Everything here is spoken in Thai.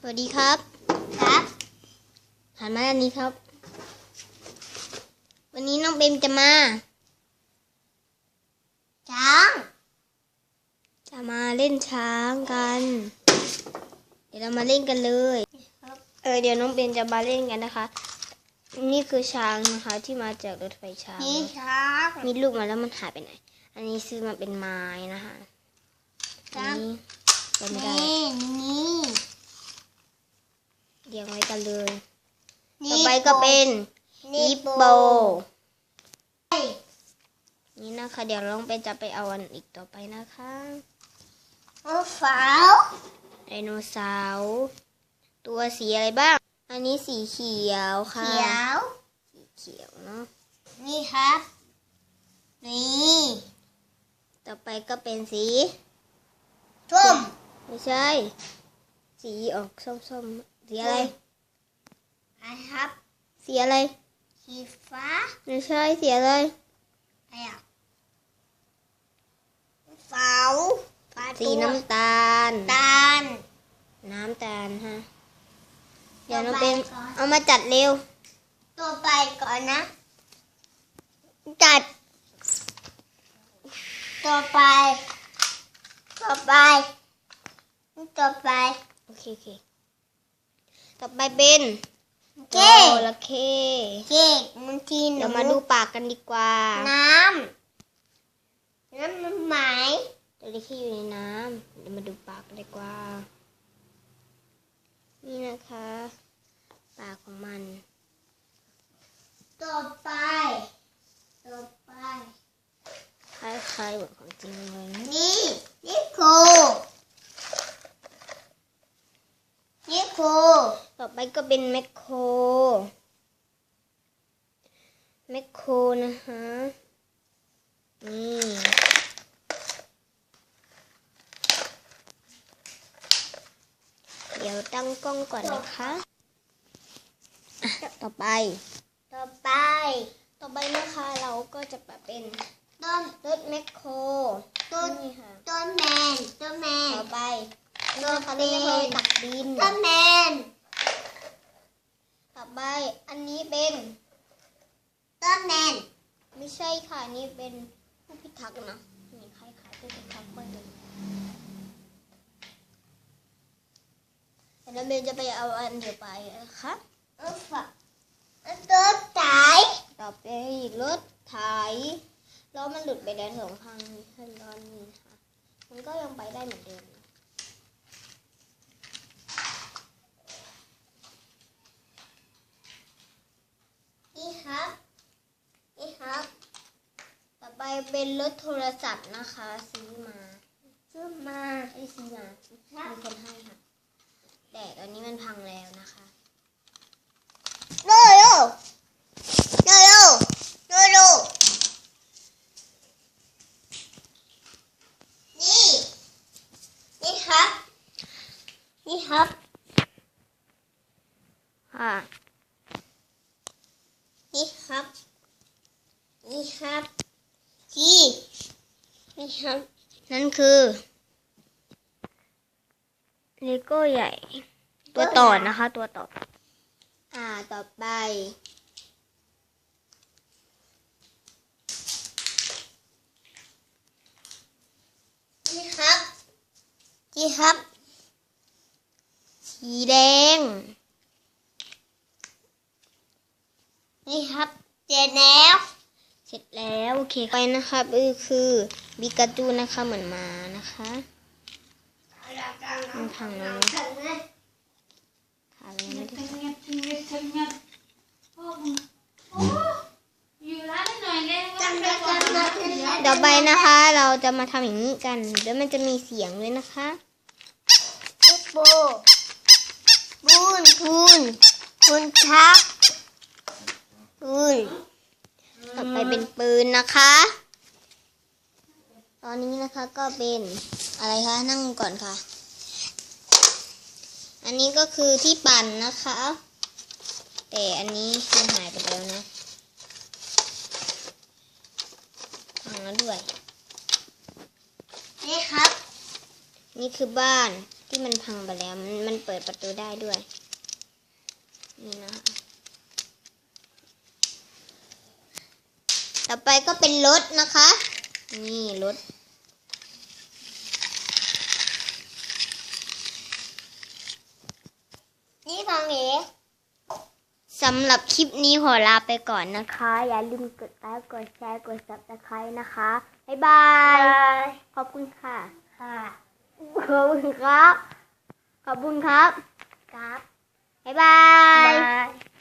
สวัสดีครับครับหันมาด้านนี้ครับวันนี้น้องเบมจะมาเล่นช้างกันเดี๋ยวเรามาเล่นกันเลยเดี๋ยวน้องเบมจะมาเล่นกันนะคะนี่คือช้างนะคะที่มาจากรถไฟช้างนี่ครับมีลูกมาแล้วมันหายไปไหนอันนี้ซื้อมาเป็นไม้นะคะอันนี้เป็นไม่ได้นี่เรียงไว้กันเลยต่อไปก็เป็นฮิปโปนี่นะคะเดี๋ยวน้องเบมจะไปเอาอันอีกต่อไปนะคะไดโนเสาร์ตัวสีอะไรบ้างอันนี้สีเขียวค่ะสีเขียวเนาะนี่ครับนี่ต่อไปก็เป็นสีส้มไม่ใช่สีออกส้มๆสีอะไรครับสีอะไรสีฟ้าไม่ใช่สีอะไรอะไรอ่ะฟ้าสีน้ำตาลน้ำตาลฮะเดี๋ยวน้องเป็นเอามาจัดเร็วตัวไปก่อนนะจัดตัวไปโอเคต่อไปเป็นจระเข้มันทีนเดี๋ยวมาดูปากกันดีกว่าน้ำมันหมายจระเข้อยู่ในน้ำเดี๋ยวมาดูปากกันดีกว่านี่นะคะปากของมันต่อไปคล้ายๆเหมือนของจริงเลยนี่โคต่อไปก็เป็นแมคโครนะคะนี่เดี๋ยวตั้งกล้องก่อนนะคะต่อไปนะคะเราก็จะเป็นรถแมคโครนี่ค่ะต้นแมนต่อไปรถคันนี้เราตักดินต้นแมนต่อไปอันนี้เป็นต้นแมนไม่ใช่ค่ะนี่เป็นผู้พิทักษ์นะนี่คล้ายๆผู้พิทักษ์คนหนึ่งแล้วเบลจะไปเอาอันเดียวไปนะคะรถไถต่อไปอีกรถไถล้อมันหลุดไปแล้ว2 ข้างนี้ขึ้นล้อนี้ค่ะมันก็ยังไปได้เหมือนเดิมนี่ครับต่อไปเป็นรถโทรศัพท์นะคะซื้อมาไอ้ซื้อมามีคนให้ค่ะแต่ตอนนี้มันพังแล้วนะคะโนนี่ครับค่ะนี่ครับนั่นคือเลโก้ใหญ่ตัวต่อนะคะตัวต่อต่อไปนี่ครับสีแดงนี่ครับเสร็จแล้วโอเคไปนะคะคือบิกาจูนะคะเหมือนมานะคะมันพังแล้วนะค่ะยังไม่ได้เดี๋ยวไปนะคะเราจะมาทำอย่างนี้กันเดี๋ยวมันจะมีเสียงเลยนะคะปูนชักต่อไปเป็นปืนนะคะตอนนี้นะคะก็เป็นอะไรคะนั่งก่อนค่ะอันนี้ก็คือที่ปั่นนะคะแต่อันนี้มันหายไปแล้วนะพังแล้วด้วยนี่ครับนี่คือบ้านท ที่มันพังไปแล้วมันเปิดประตูได้ด้วยนี่นะคะต่อไปก็เป็นรถนะคะนี่รถนี่ฟังเอ๋ สำหรับคลิปนี้ขอลาไปก่อนนะคะ อย่าลืมกดไลค์กดแชร์กด Subscribe นะคะบ๊ายบายขอบคุณค่ะ ค่ะ ขอบคุณครับขอบคุณครับ ครับ บ๊ายบาย บาย